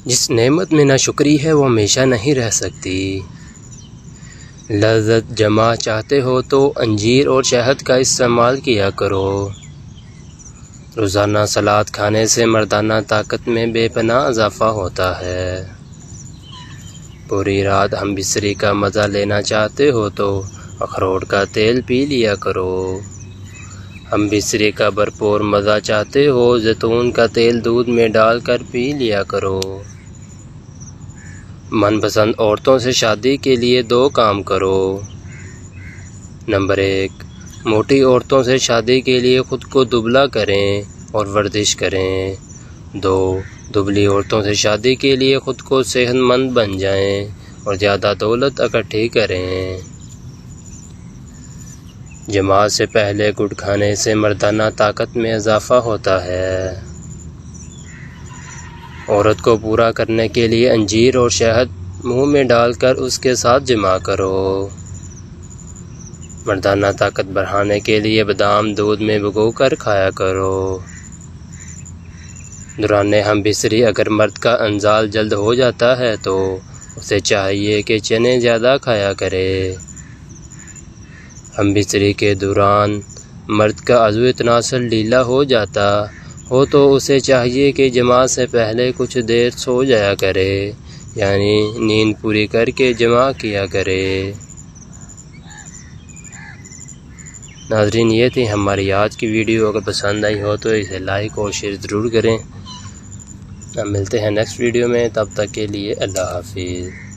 जिस नेमत में नाशुक्री है वो हमेशा नहीं रह सकती। लज़्ज़त जमा चाहते हो तो अंजीर और शहद का इस्तेमाल किया करो। रोज़ाना सलाद खाने से मर्दाना ताकत में बेपनाह इजाफ़ा होता है। पूरी रात हम बिस्तरी का मज़ा लेना चाहते हो तो अखरोट का तेल पी लिया करो। हम बिस्तरी का भरपूर मज़ा चाहते हो जैतून का तेल दूध में डालकर पी लिया करो। मनपसंद औरतों से शादी के लिए 2 काम करो। नंबर 1, मोटी औरतों से शादी के लिए ख़ुद को दुबला करें और वर्जिश करें। 2, दुबली औरतों से शादी के लिए ख़ुद को सेहतमंद बन जाएं और ज़्यादा दौलत इकट्ठी करें। जमात से पहले गुड़ खाने से मर्दाना ताकत में इजाफ़ा होता है। औरत को पूरा करने के लिए अंजीर और शहद मुंह में डालकर उसके साथ जमा करो। मर्दाना ताकत बढ़ाने के लिए बादाम दूध में भिगोकर खाया करो। दौरान हम बिस्तरी अगर मर्द का इंजाल जल्द हो जाता है तो उसे चाहिए कि चने ज़्यादा खाया करे। हम बिस्तरी के दौरान मर्द का अज़ू तनासुल ढीला हो जाता हो तो उसे चाहिए कि जमा से पहले कुछ देर सो जाया करे, यानी नींद पूरी करके जमा किया करे। नाज़रीन, ये थी हमारी आज की वीडियो। अगर पसंद आई हो तो इसे लाइक और शेयर ज़रूर करें। हम मिलते हैं नेक्स्ट वीडियो में, तब तक के लिए अल्लाह हाफिज़।